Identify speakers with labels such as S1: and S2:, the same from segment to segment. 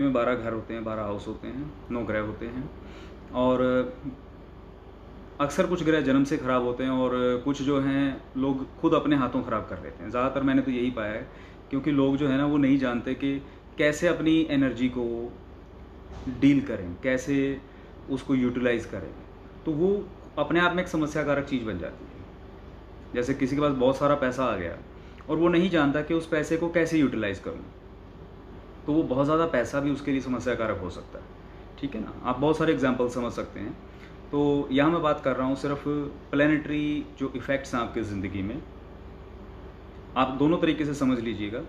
S1: में 12 घर होते हैं, 12 हाउस होते हैं, 9 ग्रह होते हैं और अक्सर कुछ ग्रह जन्म से ख़राब होते हैं और कुछ जो हैं लोग खुद अपने हाथों ख़राब कर लेते हैं। ज़्यादातर मैंने तो यही पाया है, क्योंकि लोग जो है ना वो नहीं जानते कि कैसे अपनी एनर्जी को डील करें, कैसे उसको यूटिलाइज़ करें। तो वो अपने आप में एक समस्याकारक चीज़ बन जाती है। जैसे किसी के पास बहुत सारा पैसा आ गया और वो नहीं जानता कि उस पैसे को कैसे यूटिलाइज़ करूँ, तो वो बहुत ज़्यादा पैसा भी उसके लिए समस्याकारक हो सकता है। ठीक है ना? आप बहुत सारे एग्जाम्पल समझ सकते हैं। तो यहाँ मैं बात कर रहा हूँ सिर्फ प्लैनेटरी जो इफ़ेक्ट्स हैं आपकी ज़िंदगी में, आप दोनों तरीके से समझ लीजिएगा,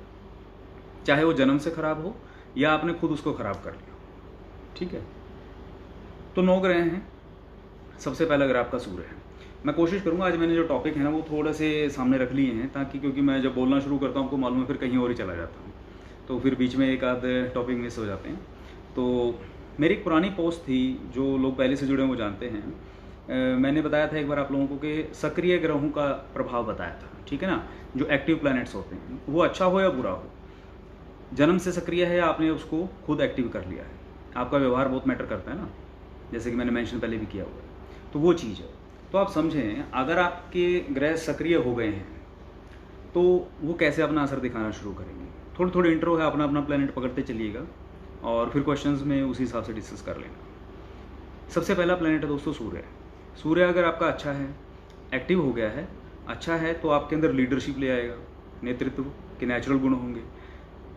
S1: चाहे वो जन्म से ख़राब हो या आपने खुद उसको ख़राब कर लिया। ठीक है? तो 9 ग्रह हैं। सबसे पहला ग्रह आपका सूर्य है। मैं कोशिश करूँगा, आज मैंने जो टॉपिक है ना वो थोड़े से सामने रख लिए हैं, ताकि क्योंकि मैं जब बोलना शुरू करता हूँ आपको मालूम है फिर कहीं और ही चला जाता हूँ, तो फिर बीच में एक आध टॉपिक मिस हो जाते हैं। तो मेरी एक पुरानी पोस्ट थी, जो लोग पहले से जुड़े हैं वो जानते हैं। मैंने बताया था एक बार आप लोगों को कि सक्रिय ग्रहों का प्रभाव बताया था। ठीक है ना? जो एक्टिव प्लैनेट्स होते हैं वो अच्छा हो या बुरा हो, जन्म से सक्रिय है या आपने उसको खुद एक्टिव कर लिया है, आपका व्यवहार बहुत मैटर करता है ना, जैसे कि मैंने मेंशन पहले भी किया हुआ है। तो वो चीज़ है। तो आप समझें, अगर आपके ग्रह सक्रिय हो गए हैं तो वो कैसे अपना असर दिखाना शुरू करेंगे। थोड़ी थोड़ी इंट्रो है, अपना अपना प्लैनेट पकड़ते चलिएगा और फिर क्वेश्चंस में उसी हिसाब से डिस्कस कर लेना। सबसे पहला प्लैनेट है दोस्तों सूर्य। सूर्य अगर आपका अच्छा है, एक्टिव हो गया है, अच्छा है, तो आपके अंदर लीडरशिप ले आएगा, नेतृत्व के नेचुरल गुण होंगे।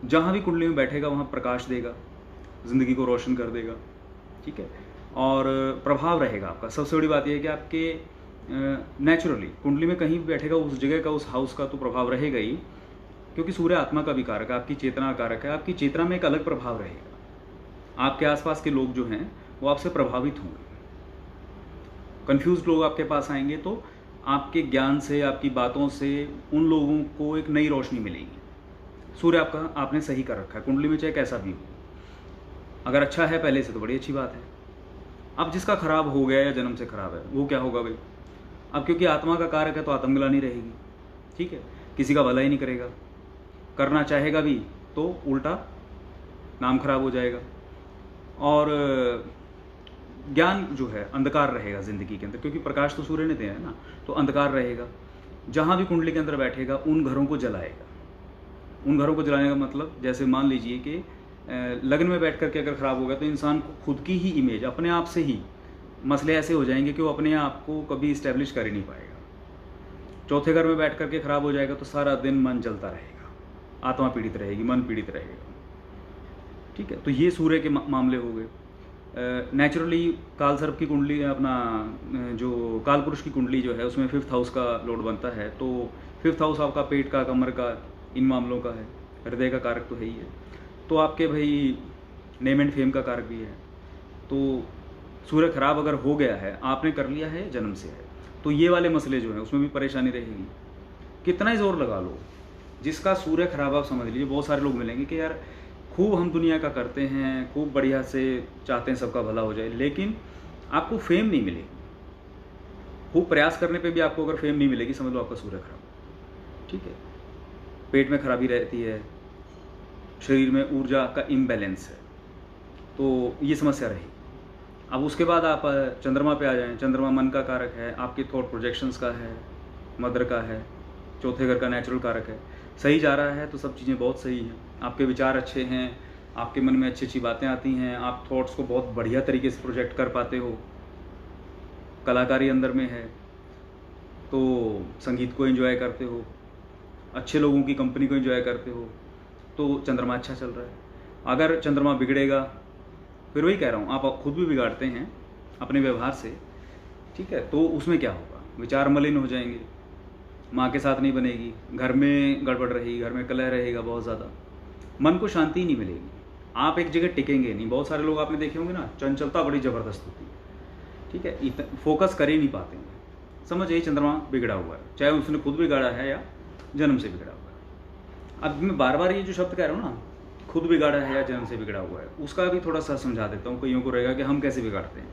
S1: जहाँ भी कुंडली में बैठेगा वहाँ प्रकाश देगा, ज़िंदगी को रोशन कर देगा। ठीक है? और प्रभाव रहेगा आपका। सबसे बड़ी बात यह है कि आपके नेचुरली कुंडली में कहीं भी बैठेगा उस जगह का, उस हाउस का तो प्रभाव रहेगा ही, क्योंकि सूर्य आत्मा का भी कारक है, आपकी चेतना कारक है। आपकी चेतना में एक अलग प्रभाव रहेगा। आपके आसपास के लोग जो हैं वो आपसे प्रभावित होंगे। कंफ्यूज लोग आपके पास आएंगे तो आपके ज्ञान से, आपकी बातों से उन लोगों को एक नई रोशनी मिलेगी। सूर्य आपका आपने सही कर रखा है कुंडली में, चाहे कैसा भी हो। अगर अच्छा है पहले से तो बड़ी अच्छी बात है। अब जिसका खराब हो गया या जन्म से खराब है वो क्या होगा भाई? अब क्योंकि आत्मा का कारक है तो आत्मग्लानि रहेगी। ठीक है? किसी का भला ही नहीं करेगा, करना चाहेगा भी तो उल्टा नाम खराब हो जाएगा। और ज्ञान जो है, अंधकार रहेगा ज़िंदगी के अंदर, क्योंकि प्रकाश तो सूर्य ने दिया है ना, तो अंधकार रहेगा। जहाँ भी कुंडली के अंदर बैठेगा उन घरों को जलाएगा। उन घरों को जलाने का मतलब, जैसे मान लीजिए कि लगन में बैठ करके अगर ख़राब हो गया तो इंसान को खुद की ही इमेज, अपने आप से ही मसले ऐसे हो जाएंगे कि वो अपने आप को कभी इस्टेब्लिश कर ही नहीं पाएगा। चौथे घर में बैठ करके ख़राब हो जाएगा तो सारा दिन मन जलता रहेगा, आत्मा पीड़ित रहेगी, मन पीड़ित रहेगा। ठीक है? तो ये सूर्य के मामले हो गए। नेचुरली काल सर्प की कुंडली, अपना जो काल पुरुष की कुंडली जो है उसमें 5th हाउस का लोड बनता है, तो 5th हाउस आपका पेट का, कमर का, इन मामलों का है। हृदय का कारक तो है ही है। तो आपके भाई नेम एंड फेम का कारक भी है। तो सूर्य खराब अगर हो गया है, आपने कर लिया है, जन्म से है, तो ये वाले मसले जो हैं उसमें भी परेशानी रहेगी। कितना ही जोर लगा लो, जिसका सूर्य खराब, आप समझ लीजिए बहुत सारे लोग मिलेंगे कि यार खूब हम दुनिया का करते हैं, खूब बढ़िया से चाहते हैं सबका भला हो जाए, लेकिन आपको फेम नहीं मिलेगी। खूब प्रयास करने पे भी आपको अगर फेम नहीं मिलेगी, समझ लो आपका सूर्य खराब। ठीक है? पेट में खराबी रहती है, शरीर में ऊर्जा का इम्बैलेंस है, तो ये समस्या रही। अब उसके बाद आप चंद्रमा पे आ जाएं। चंद्रमा मन का कारक है, आपके थॉट प्रोजेक्शंस का है, मदर का है, चौथे घर का नेचुरल कारक है। सही जा रहा है तो सब चीज़ें बहुत सही हैं। आपके विचार अच्छे हैं, आपके मन में अच्छी अच्छी बातें आती हैं, आप थॉट्स को बहुत बढ़िया तरीके से प्रोजेक्ट कर पाते हो, कलाकारी अंदर में है, तो संगीत को एंजॉय करते हो, अच्छे लोगों की कंपनी को एंजॉय करते हो, तो चंद्रमा अच्छा चल रहा है। अगर चंद्रमा बिगड़ेगा, फिर वही कह रहा हूँ, आप खुद भी बिगाड़ते हैं अपने व्यवहार से। ठीक है? तो उसमें क्या होगा? विचार मलिन हो जाएंगे, माँ के साथ नहीं बनेगी, घर में गड़बड़ रहेगी, घर में कलह रहेगा बहुत ज़्यादा, मन को शांति नहीं मिलेगी, आप एक जगह टिकेंगे नहीं। बहुत सारे लोग आपने देखे होंगे ना, चंचलता बड़ी ज़बरदस्त होती है। ठीक है? फोकस कर ही नहीं पाते हैं। समझ, यही चंद्रमा बिगड़ा हुआ है, चाहे उसने खुद बिगाड़ा है या जन्म से बिगड़ा हुआ है। अब मैं बार बार ये जो शब्द कह रहा हूँ ना, खुद बिगाड़ा है या जन्म से बिगड़ा हुआ है, उसका भी थोड़ा सा समझा देता हूँ। कईयों को रहेगा कि हम कैसे बिगाड़ते हैं।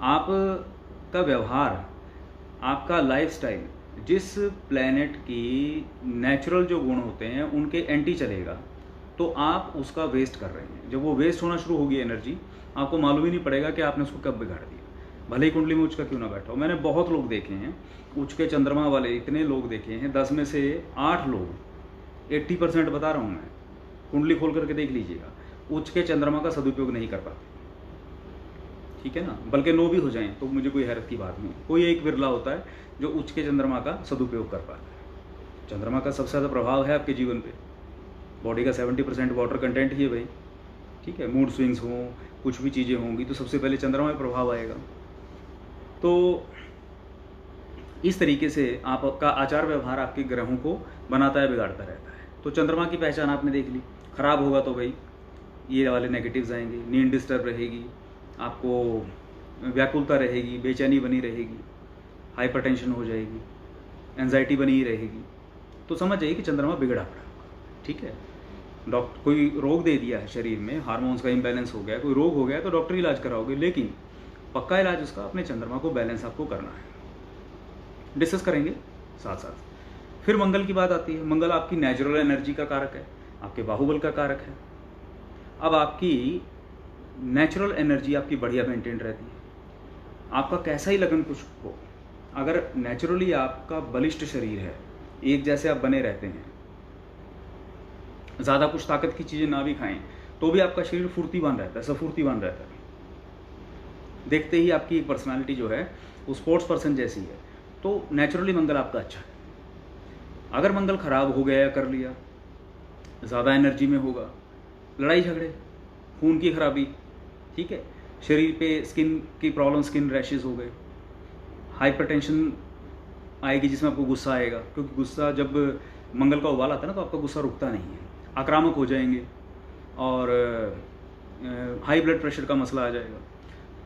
S1: आपका व्यवहार, आपका लाइफस्टाइल जिस प्लैनेट की नेचुरल जो गुण होते हैं उनके एंटी चलेगा, तो आप उसका वेस्ट कर रहे हैं। जब वो वेस्ट होना शुरू होगी एनर्जी, आपको मालूम ही नहीं पड़ेगा कि आपने उसको कब बिगाड़ दिया, भले ही कुंडली में उच्च का क्यों ना बैठा हो। मैंने बहुत लोग देखे हैं उच्च के चंद्रमा वाले, इतने लोग देखे हैं, 10 में से 8 लोग, 80% बता रहा हूँ मैं, कुंडली खोल करके देख लीजिएगा, उच्च के चंद्रमा का सदुपयोग नहीं कर पाते। ठीक है ना, बल्कि नो भी हो जाएं तो मुझे कोई हैरत की बात नहीं। कोई एक विरला होता है जो उच्च के चंद्रमा का सदुपयोग कर पाता है। चंद्रमा का सबसे ज़्यादा प्रभाव है आपके जीवन पे, बॉडी का 70% वाटर कंटेंट ही है भाई। ठीक है, मूड स्विंग्स हों, कुछ भी चीज़ें होंगी तो सबसे पहले चंद्रमा में प्रभाव आएगा। तो इस तरीके से आपका आचार व्यवहार आपके ग्रहों को बनाता है, बिगाड़ता रहता है। तो चंद्रमा की पहचान आपने देख ली। खराब होगा तो भाई ये वाले नेगेटिव्स आएंगे, नींद डिस्टर्ब रहेगी, आपको व्याकुलता रहेगी, बेचैनी बनी रहेगी, हाइपरटेंशन हो जाएगी, एंजाइटी बनी ही रहेगी। तो समझ जाइए कि चंद्रमा बिगड़ा पड़ा होगा। ठीक है, डॉक्टर कोई रोग दे दिया है शरीर में, हार्मोन्स का इम्बैलेंस हो गया, कोई रोग हो गया तो डॉक्टर इलाज कराओगे, लेकिन पक्का इलाज उसका अपने चंद्रमा को बैलेंस आपको करना है। डिस्कस करेंगे साथ साथ। फिर मंगल की बात आती है। मंगल आपकी नेचुरल एनर्जी का कारक है, आपके बाहुबल का कारक है। अब आपकी नेचुरल एनर्जी आपकी बढ़िया मेंटेन रहती है, आपका कैसा ही लगन कुछ हो, अगर नेचुरली आपका बलिष्ठ शरीर है, एक जैसे आप बने रहते हैं, ज़्यादा कुछ ताकत की चीज़ें ना भी खाएं तो भी आपका शरीर फुर्तीवान रहता है, सफुर्तीवान रहता है। देखते ही आपकी पर्सनालिटी जो है वो स्पोर्ट्स पर्सन जैसी है। तो नेचुरली मंगल आपका अच्छा है। अगर मंगल खराब हो गया या कर लिया, ज़्यादा एनर्जी में होगा, लड़ाई झगड़े, खून की खराबी, ठीक है, शरीर पे स्किन की प्रॉब्लम, स्किन रैशेज हो गए, हाइपरटेंशन आएगी जिसमें आपको गुस्सा आएगा, क्योंकि गुस्सा जब मंगल का उबाल आता है ना तो आपका गुस्सा रुकता नहीं है, आक्रामक हो जाएंगे और हाई ब्लड प्रेशर का मसला आ जाएगा।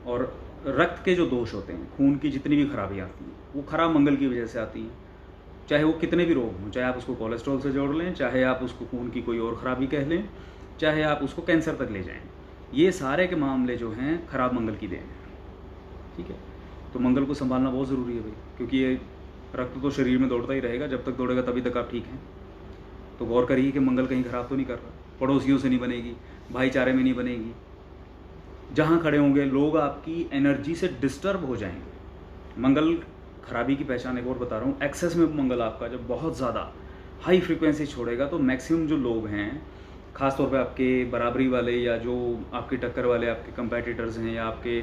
S1: और रक्त के जो दोष होते हैं, खून की जितनी भी खराबियाँ आती हैं वो खराब मंगल की वजह से आती हैं, चाहे वो कितने भी रोग हों, चाहे आप उसको कोलेस्ट्रॉल से जोड़ लें, चाहे आप उसको खून की कोई और खराबी कह लें, चाहे आप उसको कैंसर तक ले जाएं, ये सारे के मामले जो हैं खराब मंगल की देन है। ठीक है, तो मंगल को संभालना बहुत ज़रूरी है भाई, क्योंकि ये रक्त तो शरीर में दौड़ता ही रहेगा, जब तक दौड़ेगा तभी तक आप ठीक हैं। तो गौर करिए कि मंगल कहीं खराब तो नहीं कर रहा, पड़ोसियों से नहीं बनेगी, भाईचारे में नहीं बनेगी, जहाँ खड़े होंगे लोग आपकी एनर्जी से डिस्टर्ब हो जाएंगे। मंगल खराबी की पहचान एक और बता रहा हूँ, एक्सेस में मंगल आपका जब बहुत ज़्यादा हाई फ्रीक्वेंसी छोड़ेगा तो मैक्सिमम जो लोग हैं, ख़ासतौर पे आपके बराबरी वाले या जो आपकी टक्कर वाले आपके कंपेटिटर्स हैं या आपके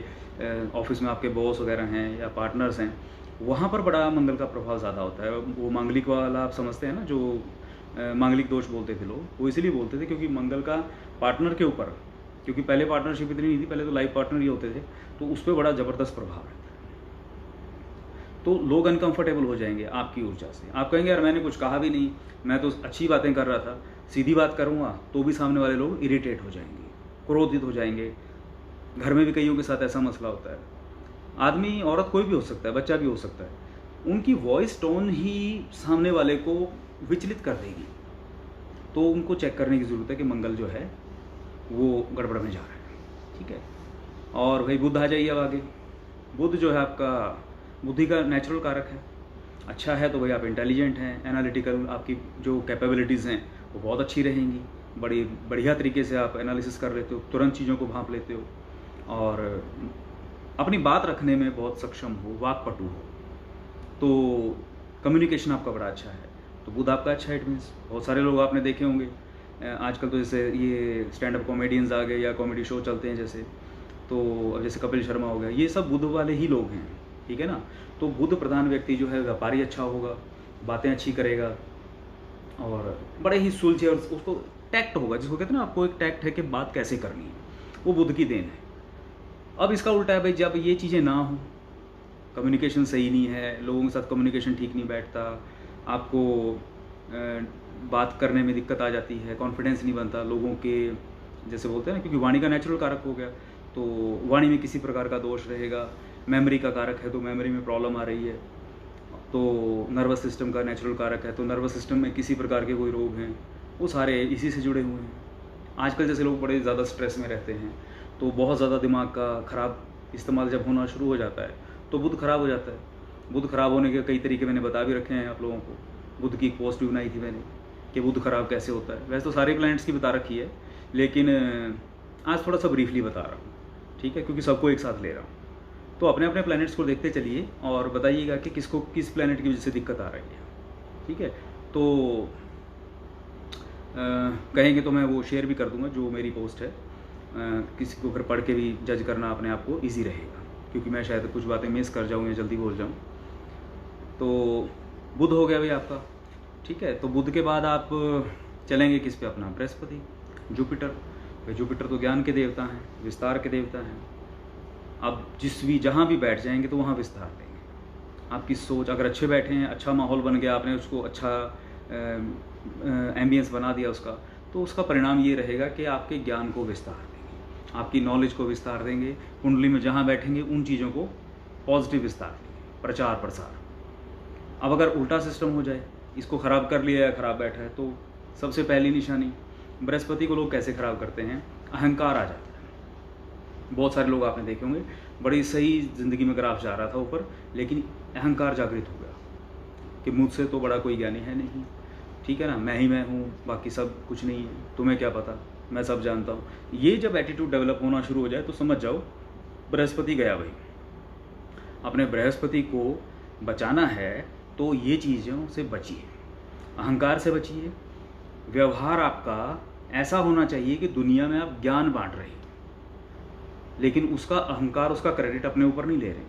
S1: ऑफिस में आपके बॉस वगैरह हैं या पार्टनर्स हैं, वहाँ पर बड़ा मंगल का प्रभाव ज़्यादा होता है। वो मांगलिक वाला आप समझते हैं ना, जो मांगलिक दोष बोलते थे लोग, वो इसलिए बोलते थे क्योंकि मंगल का पार्टनर के ऊपर, क्योंकि पहले पार्टनरशिप इतनी नहीं थी, पहले तो लाइफ पार्टनर ही होते थे, तो उस पर बड़ा ज़बरदस्त प्रभाव रहता है। तो लोग अनकंफर्टेबल हो जाएंगे आपकी ऊर्जा से। आप कहेंगे यार मैंने कुछ कहा भी नहीं, मैं तो अच्छी बातें कर रहा था, सीधी बात करूँगा तो भी सामने वाले लोग इरिटेट हो जाएंगे, क्रोधित हो जाएंगे। घर में भी कईयों के साथ ऐसा मसला होता है, आदमी औरत कोई भी हो सकता है, बच्चा भी हो सकता है, उनकी वॉइस टोन ही सामने वाले को विचलित कर देगी। तो उनको चेक करने की ज़रूरत है कि मंगल जो है वो गड़बड़ में जा रहा है। ठीक है, और भाई बुध आ जाइए अब आगे। बुध जो है आपका बुद्धि का नेचुरल कारक है, अच्छा है तो भाई आप इंटेलिजेंट हैं, एनालिटिकल, आपकी जो कैपेबिलिटीज़ हैं वो बहुत अच्छी रहेंगी, बड़ी बढ़िया तरीके से आप एनालिसिस कर लेते हो, तुरंत चीज़ों को भांप लेते हो और अपनी बात रखने में बहुत सक्षम हो, वाकपटु हो, तो कम्युनिकेशन आपका बड़ा अच्छा है। तो बुध आपका अच्छा है, इट मीन्स बहुत सारे लोग आपने देखे होंगे आजकल तो जैसे ये स्टैंड अप कॉमेडियंस आ गए या कॉमेडी शो चलते हैं जैसे, तो अब जैसे कपिल शर्मा हो गया, ये सब बुध वाले ही लोग हैं। ठीक है ना, तो बुध प्रधान व्यक्ति जो है व्यापारी अच्छा होगा, बातें अच्छी करेगा और बड़े ही सुलझे, और उसको टैक्ट होगा, जिसको कहते हैं ना आपको एक टैक्ट है कि बात कैसे करनी है, वो बुध की देन है। अब इसका उल्टा है भाई, जब ये चीज़ें ना हो, कम्युनिकेशन सही नहीं है, लोगों के साथ कम्युनिकेशन ठीक नहीं बैठता, आपको बात करने में दिक्कत आ जाती है, कॉन्फिडेंस नहीं बनता लोगों के, जैसे बोलते हैं ना, क्योंकि वाणी का नेचुरल कारक हो गया तो वाणी में किसी प्रकार का दोष रहेगा, मेमोरी का कारक है तो मेमोरी में प्रॉब्लम आ रही है, तो नर्वस सिस्टम का नेचुरल कारक है तो नर्वस सिस्टम में किसी प्रकार के कोई रोग हैं, वो सारे इसी से जुड़े हुए हैं। आजकल जैसे लोग बड़े ज़्यादा स्ट्रेस में रहते हैं तो बहुत ज़्यादा दिमाग का खराब इस्तेमाल जब होना शुरू हो जाता है तो बुध खराब हो जाता है। बुध खराब होने के कई तरीके मैंने बता भी रखे हैं आप लोगों को, बुध की एक पोस्ट भी बनाई थी मैंने कि बुध खराब कैसे होता है। वैसे तो सारे प्लैनेट्स की बता रखी है, लेकिन आज थोड़ा सा ब्रीफली बता रहा हूँ, ठीक है, क्योंकि सबको एक साथ ले रहा हूँ। तो अपने अपने प्लैनेट्स को देखते चलिए और बताइएगा कि किसको किस प्लैनेट की वजह से दिक्कत आ रही है, ठीक है। तो कहेंगे तो मैं वो शेयर भी कर दूंगा जो मेरी पोस्ट है, किसी को फिर पढ़ के भी जज करना अपने आप को ईजी रहेगा, क्योंकि मैं शायद कुछ बातें मिस कर जाऊँ या जल्दी बोल जाऊँ। तो बुध हो गया भाई आपका, ठीक है। तो बुध के बाद आप चलेंगे किस पे, अपना बृहस्पति, जुपिटर। जुपिटर तो ज्ञान के देवता हैं, विस्तार के देवता हैं। आप जहाँ भी बैठ जाएंगे तो वहाँ विस्तार देंगे। आपकी सोच अगर अच्छे बैठे हैं, अच्छा माहौल बन गया, आपने उसको अच्छा एम्बियंस बना दिया उसका, तो उसका परिणाम ये रहेगा कि आपके ज्ञान को विस्तार देंगे, आपकी नॉलेज को विस्तार देंगे। कुंडली में जहाँ बैठेंगे उन चीज़ों को पॉजिटिव विस्तार देंगे, प्रचार प्रसार। अब अगर उल्टा सिस्टम हो जाए, इसको ख़राब कर लिया या ख़राब बैठा है, तो सबसे पहली निशानी बृहस्पति को लोग कैसे ख़राब करते हैं, अहंकार आ जाता है। बहुत सारे लोग आपने देखे होंगे, बड़ी सही ज़िंदगी में ग्राफ जा रहा था ऊपर, लेकिन अहंकार जागृत हो गया कि मुझसे तो बड़ा कोई ज्ञानी है नहीं, ठीक है ना, मैं ही मैं हूँ, बाकी सब कुछ नहीं है, तुम्हें क्या पता, मैं सब जानता हूँ। ये जब एटीट्यूड डेवलप होना शुरू हो जाए तो समझ जाओ बृहस्पति गया भाई। अपने बृहस्पति को बचाना है तो ये चीज़ों से बचिए, अहंकार से बचिए। व्यवहार आपका ऐसा होना चाहिए कि दुनिया में आप ज्ञान बांट रहे हैं, लेकिन उसका अहंकार, उसका क्रेडिट अपने ऊपर नहीं ले रहे,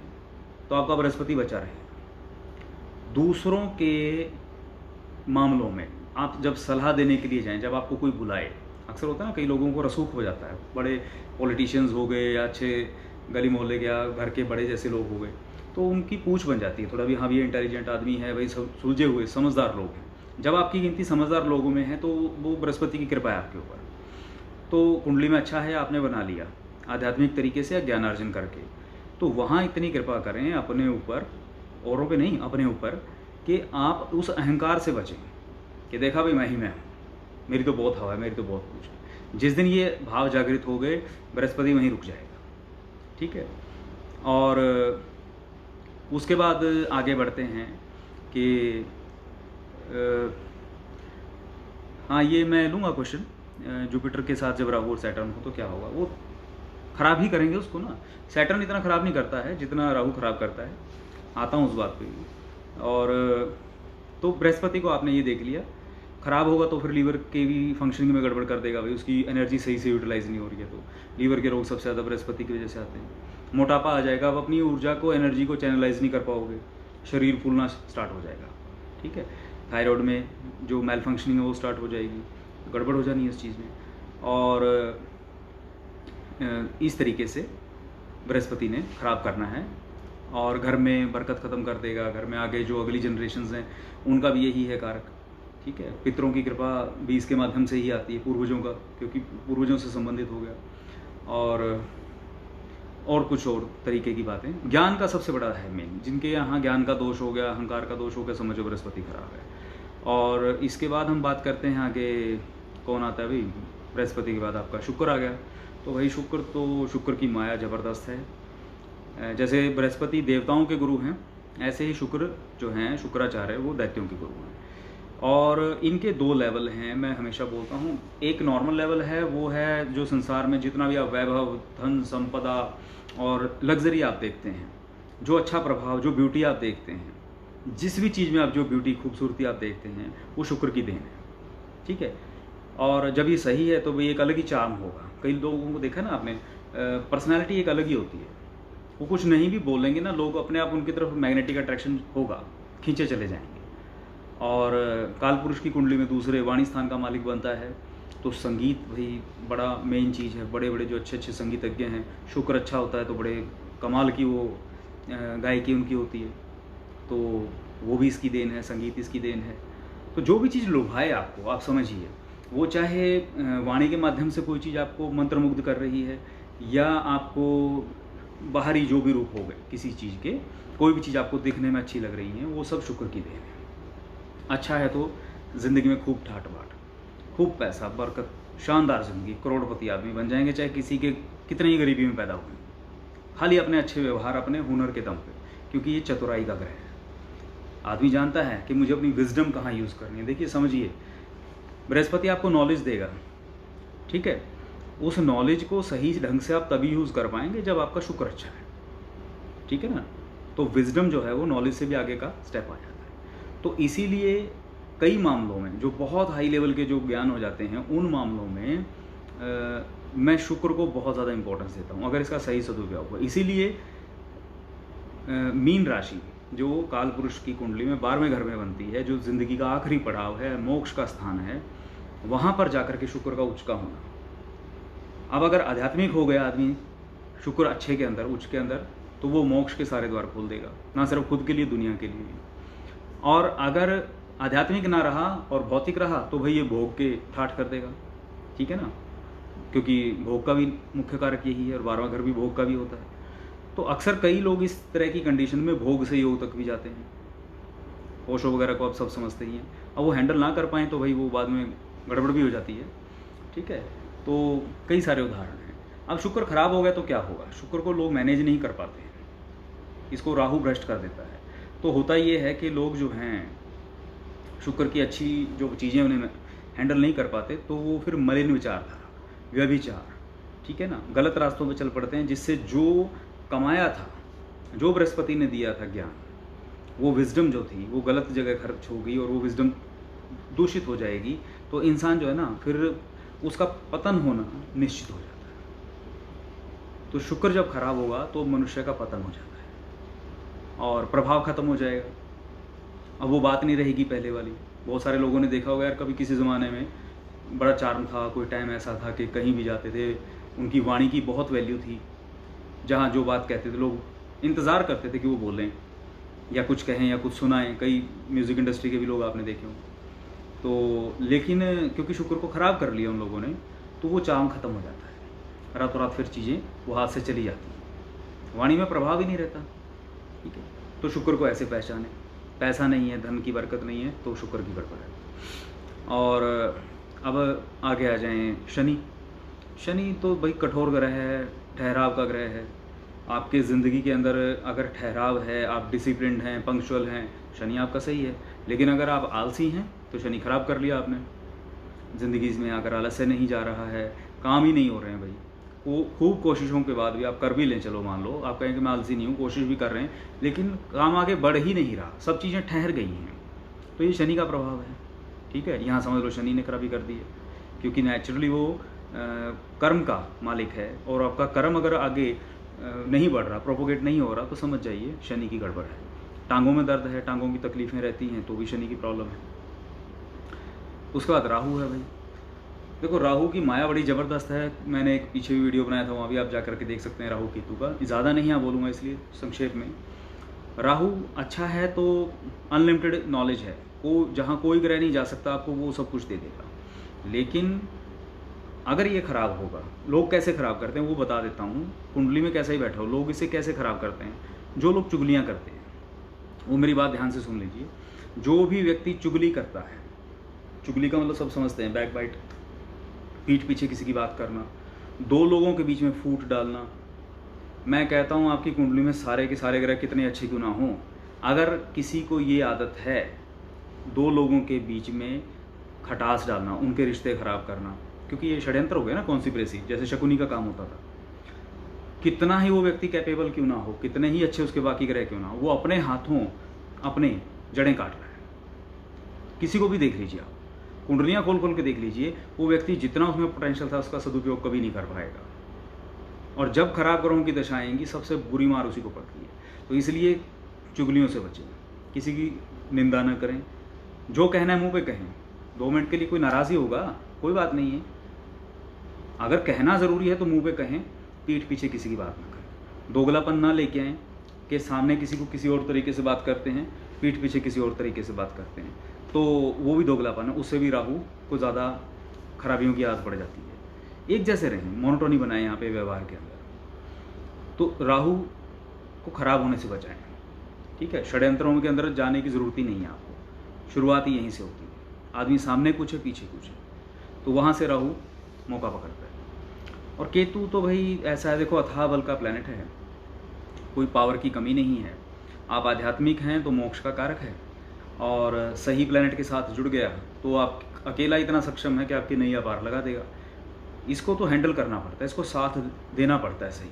S1: तो आपका बृहस्पति बचा रहे। दूसरों के मामलों में आप जब सलाह देने के लिए जाएं, जब आपको कोई बुलाए, अक्सर होता है ना, कई लोगों को रसूख हो जाता है, बड़े पॉलिटिशियंस हो गए या अच्छे गली मोहल्ले के या घर के बड़े जैसे लोग हो गए, तो उनकी पूछ बन जाती है थोड़ा भी, हाँ ये इंटेलिजेंट आदमी है भाई, सब सुलझे हुए समझदार लोग हैं। जब आपकी गिनती समझदार लोगों में है तो वो बृहस्पति की कृपा है आपके ऊपर। तो कुंडली में अच्छा है, आपने बना लिया आध्यात्मिक तरीके से या ज्ञानार्जन करके, तो वहाँ इतनी कृपा करें अपने ऊपर, औरों पे नहीं, अपने ऊपर, कि आप उस अहंकार से बचें कि देखा भाई मैं ही मैं हूँ, मेरी तो बहुत हवा है, मेरी तो बहुत कुछ है। जिस दिन ये भाव जागृत हो गए, बृहस्पति वहीं रुक जाएगा, ठीक है। और उसके बाद आगे बढ़ते हैं कि हाँ, ये मैं लूँगा क्वेश्चन, जुपिटर के साथ जब राहु और सैटर्न हो तो क्या होगा। वो ख़राब ही करेंगे उसको ना, सैटर्न इतना ख़राब नहीं करता है जितना राहु ख़राब करता है, आता हूँ उस बात पे भी। और तो बृहस्पति को आपने ये देख लिया, ख़राब होगा तो फिर लीवर के भी फंक्शनिंग में गड़बड़ कर देगा भाई, उसकी एनर्जी सही से यूटिलाइज नहीं हो रही है, तो लीवर के रोग सबसे ज़्यादा बृहस्पति की वजह से आते हैं। मोटापा आ जाएगा, आप अपनी ऊर्जा को, एनर्जी को चैनलाइज नहीं कर पाओगे, शरीर फूलना स्टार्ट हो जाएगा, ठीक है। थायराइड में जो मेल फंक्शनिंग है वो स्टार्ट हो जाएगी, गड़बड़ हो जानी है इस चीज़ में। और इस तरीके से बृहस्पति ने ख़राब करना है, और घर में बरकत ख़त्म कर देगा। घर में आगे जो अगली जनरेशन्स हैं उनका भी यही है कारक, ठीक है। पितरों की कृपा भी इसके माध्यम से ही आती है, पूर्वजों का, क्योंकि पूर्वजों से संबंधित हो गया। और कुछ और तरीके की बातें, ज्ञान का सबसे बड़ा है मेन, जिनके यहाँ ज्ञान का दोष हो गया, अहंकार का दोष हो गया, समझो बृहस्पति खराब है। और इसके बाद हम बात करते हैं आगे, कौन आता है भाई, बृहस्पति के बाद आपका शुक्र आ गया। तो भाई शुक्र की माया ज़बरदस्त है। जैसे बृहस्पति देवताओं के गुरु हैं, ऐसे ही शुक्र जो हैं, शुक्राचार्य, वो दैत्यों के गुरु हैं। और इनके दो लेवल हैं, मैं हमेशा बोलता हूँ। एक नॉर्मल लेवल है, वो है जो संसार में जितना भी आप वैभव, धन, संपदा और लग्जरी आप देखते हैं, जो अच्छा प्रभाव, जो ब्यूटी आप देखते हैं, जिस भी चीज़ में आप जो ब्यूटी, खूबसूरती आप देखते हैं, वो शुक्र की देन है, ठीक है। और जब ये सही है तो भाई एक अलग ही चार्म होगा। कई लोगों को देखा ना आपने, पर्सनैलिटी एक अलग ही होती है, वो कुछ नहीं भी बोलेंगे ना, लोग अपने आप उनकी तरफ मैग्नेटिक अट्रैक्शन होगा, खींचे चले जाएंगे। और कालपुरुष की कुंडली में दूसरे वाणी स्थान का मालिक बनता है, तो संगीत भाई बड़ा मेन चीज़ है। बड़े बड़े जो अच्छे अच्छे संगीतज्ञ हैं, शुक्र अच्छा होता है तो बड़े कमाल की वो गायकी उनकी होती है, तो वो भी इसकी देन है, संगीत इसकी देन है। तो जो भी चीज़ लुभाए आपको, आप समझिए, वो चाहे वाणी के माध्यम से कोई चीज़ आपको मंत्रमुग्ध कर रही है, या आपको बाहरी जो भी रूप हो गए किसी चीज़ के, कोई भी चीज़ आपको दिखने में अच्छी लग रही है, वो सब शुक्र की देन है। अच्छा है तो ज़िंदगी में खूब ठाट बाट, खूब पैसा, बरकत, शानदार ज़िंदगी, करोड़पति आदमी बन जाएंगे, चाहे किसी के कितनी ही गरीबी में पैदा हुए, खाली अपने अच्छे व्यवहार, अपने हुनर के दम पे, क्योंकि ये चतुराई का ग्रह है। आदमी जानता है कि मुझे अपनी विजडम कहाँ यूज़ करनी है। देखिए समझिए, बृहस्पति आपको नॉलेज देगा, ठीक है। उस नॉलेज को सही ढंग से आप तभी यूज़ कर पाएंगे जब आपका शुक्र अच्छा है, ठीक है ना। तो विजडम जो है वो नॉलेज से भी आगे का स्टेप आ जाता है। तो इसीलिए कई मामलों में जो बहुत हाई लेवल के जो ज्ञान हो जाते हैं, उन मामलों में मैं शुक्र को बहुत ज़्यादा इंपॉर्टेंस देता हूँ, अगर इसका सही सदुपयोग हो। इसीलिए मीन राशि जो काल पुरुष की कुंडली में 12वें घर में बनती है, जो ज़िंदगी का आखिरी पड़ाव है, मोक्ष का स्थान है, वहाँ पर जाकर के शुक्र का उच्च का होना। अब अगर आध्यात्मिक हो गया आदमी शुक्र अच्छे के अंदर, उच्च के अंदर, तो वो मोक्ष के सारे द्वार खोल देगा, ना सिर्फ खुद के लिए, दुनिया के लिए भी। और अगर आध्यात्मिक ना रहा और भौतिक रहा तो भाई ये भोग के ठाठ कर देगा, ठीक है ना, क्योंकि भोग का भी मुख्य कारक यही है और 12वां घर भी भोग का भी होता है। तो अक्सर कई लोग इस तरह की कंडीशन में भोग से योग तक भी जाते हैं। ओशो वगैरह को आप सब समझते ही हैं। अब वो हैंडल ना कर पाएँ तो भाई वो बाद में गड़बड़ भी हो जाती है, ठीक है। तो कई सारे उदाहरण हैं। अब शुक्र खराब हो गया तो क्या होगा? शुक्र को लोग मैनेज नहीं कर पाते हैं, इसको राहु भ्रष्ट कर देता है। तो होता ये है कि लोग जो हैं शुक्र की अच्छी जो चीज़ें उन्हें हैंडल नहीं कर पाते, तो वो फिर मलिन विचारधारा, व्यभिचार, ठीक है ना, गलत रास्तों पे चल पड़ते हैं, जिससे जो कमाया था, जो बृहस्पति ने दिया था ज्ञान, वो विजडम जो थी वो गलत जगह खर्च हो गई और वो विजडम दूषित हो जाएगी। तो इंसान जो है ना, फिर उसका पतन होना निश्चित हो जाता है। तो शुक्र जब खराब होगा तो मनुष्य का पतन हो जाता है और प्रभाव खत्म हो जाएगा। अब वो बात नहीं रहेगी पहले वाली। बहुत सारे लोगों ने देखा होगा यार, कभी किसी ज़माने में बड़ा चार्म था, कोई टाइम ऐसा था कि कहीं भी जाते थे, उनकी वाणी की बहुत वैल्यू थी। जहाँ जो बात कहते थे लोग इंतज़ार करते थे कि वो बोलें या कुछ कहें या कुछ सुनाएं। कई म्यूज़िक इंडस्ट्री के भी लोग आपने देखे हों। तो लेकिन क्योंकि शुक्र को ख़राब कर लिया उन लोगों ने, तो वो चार्म ख़त्म हो जाता है, रातों रात फिर चीज़ें वो हाथ से चली जाती हैं, वाणी में प्रभाव ही नहीं रहता, ठीक है। तो शुक्र को ऐसे पहचाने। पैसा नहीं है, धन की बरकत नहीं है, तो शुक्र की गड़बड़ है। और अब आगे आ जाएं शनि। शनि तो भाई कठोर ग्रह है, ठहराव का ग्रह है। आपके ज़िंदगी के अंदर अगर ठहराव है, आप डिसिप्लिन हैं, पंक्चुअल हैं, शनि आपका सही है। लेकिन अगर आप आलसी हैं तो शनि खराब कर लिया आपने। ज़िंदगी में अगर आलस्य नहीं जा रहा है, काम ही नहीं हो रहे हैं भाई, वो खूब कोशिशों के बाद भी आप कर भी लें, चलो मान लो आप कहें कि मैं आलसी नहीं हूँ, कोशिश भी कर रहे हैं, लेकिन काम आगे बढ़ ही नहीं रहा, सब चीज़ें ठहर गई हैं, तो ये शनि का प्रभाव है, ठीक है। यहाँ समझ लो शनि ने खराबी कर दी है, क्योंकि नेचुरली वो कर्म का मालिक है, और आपका कर्म अगर आगे नहीं बढ़ रहा, प्रोपोगेट नहीं हो रहा, तो समझ जाइए शनि की गड़बड़ है। टांगों में दर्द है, टांगों की तकलीफ़ें रहती हैं, तो भी शनि की प्रॉब्लम है। उसके बाद राहु है भाई। देखो राहु की माया बड़ी ज़बरदस्त है। मैंने एक पीछे भी वीडियो बनाया था, वहाँ भी आप जा करके देख सकते हैं राहु केतु का। ज़्यादा नहीं यहाँ बोलूँगा, इसलिए संक्षेप में। राहु अच्छा है तो अनलिमिटेड नॉलेज है, वो जहाँ कोई ग्रह नहीं जा सकता आपको, वो सब कुछ दे देगा। लेकिन अगर ये ख़राब होगा, लोग कैसे ख़राब करते हैं वो बता देता हूँ। कुंडली में कैसे ही बैठा हो, लोग इसे कैसे ख़राब करते हैं। जो लोग चुगलियाँ करते हैं, वो मेरी बात ध्यान से सुन लीजिए। जो भी व्यक्ति चुगली करता है, चुगली का मतलब सब समझते हैं, बैक बाइट, पीठ पीछे किसी की बात करना, दो लोगों के बीच में फूट डालना। मैं कहता हूँ आपकी कुंडली में सारे के सारे ग्रह कितने अच्छे क्यों ना हों, अगर किसी को ये आदत है दो लोगों के बीच में खटास डालना, उनके रिश्ते ख़राब करना, क्योंकि ये षड्यंत्र हो गया ना, कॉन्स्पिरेसी, जैसे शकुनी का काम होता था। कितना ही वो व्यक्ति कैपेबल क्यों ना हो, कितने ही अच्छे उसके बाकी ग्रह क्यों ना हो, वो अपने हाथों अपने जड़ें काट रहा है। किसी को भी देख लीजिए आप, कुंडलियाँ खोल खोल के देख लीजिए, वो व्यक्ति जितना उसमें पोटेंशियल था उसका सदुपयोग कभी नहीं कर पाएगा। और जब खराब ग्रहों की दशा आएंगी, सबसे बुरी मार उसी को पड़ती है। तो इसलिए चुगलियों से बचें, किसी की निंदा न करें, जो कहना है मुंह पे कहें। 2 मिनट के लिए कोई नाराज़ी होगा, कोई बात नहीं है, अगर कहना ज़रूरी है तो मुंह पे कहें, पीठ पीछे किसी की बात ना करें। दोगलापन ना लेके आएँ कि सामने किसी को किसी और तरीके से बात करते हैं, पीठ पीछे किसी और तरीके से बात करते हैं, तो वो भी दोगलापन है। उससे भी राहु को ज़्यादा खराबियों की आदत पड़ जाती है। एक जैसे रहें, मोनोटोनी बनाएं यहाँ पे व्यवहार के अंदर। तो राहु को खराब होने से बचाएं, ठीक है। षड्यंत्रों के अंदर जाने की ज़रूरत ही नहीं है आपको, शुरुआत ही यहीं से होती है। आदमी सामने कुछ है, पीछे कुछ है, तो वहाँ से राहु मौका पकड़ता है। और केतु तो भाई ऐसा है, देखो अथाह बल का प्लैनेट है, कोई पावर की कमी नहीं है। आप आध्यात्मिक हैं तो मोक्ष का कारक है, और सही प्लैनेट के साथ जुड़ गया तो अकेला इतना सक्षम है कि आपकी नैया पार लगा देगा। इसको तो हैंडल करना पड़ता है, इसको साथ देना पड़ता है सही।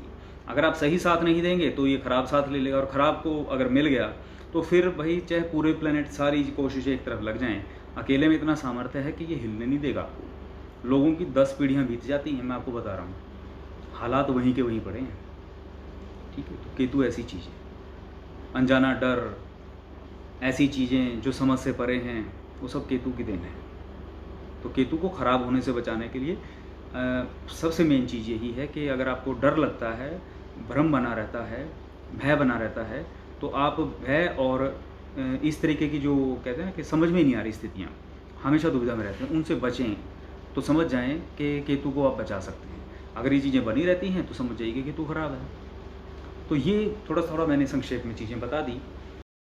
S1: अगर आप सही साथ नहीं देंगे तो ये ख़राब साथ ले लेगा, और ख़राब को अगर मिल गया तो फिर भाई चाहे पूरे प्लेनेट सारी कोशिशें एक तरफ लग जाएं, अकेले में इतना सामर्थ्य है कि ये हिलने नहीं देगा आपको। लोगों की 10 पीढ़ियाँ बीत जाती हैं, मैं आपको बता रहा हूँ, हालात वहीं के वहीं पड़े हैं। ठीक है, तो केतु ऐसी चीज़ है, अनजाना डर, ऐसी चीज़ें जो समझ से परे हैं, वो सब केतु की देन है। तो केतु को ख़राब होने से बचाने के लिए सबसे मेन चीज़ यही है कि अगर आपको डर लगता है, भ्रम बना रहता है, भय बना रहता है, तो आप भय और इस तरीके की जो कहते हैं ना कि समझ में नहीं आ रही स्थितियाँ, हमेशा दुविधा में रहते हैं, उनसे बचें। तो समझ जाएं कि केतु को आप बचा सकते हैं। अगर ये चीज़ें बनी रहती हैं तो समझ जाइए कि केतु ख़राब है। तो ये थोड़ा थोड़ा मैंने संक्षेप में चीज़ें बता दी।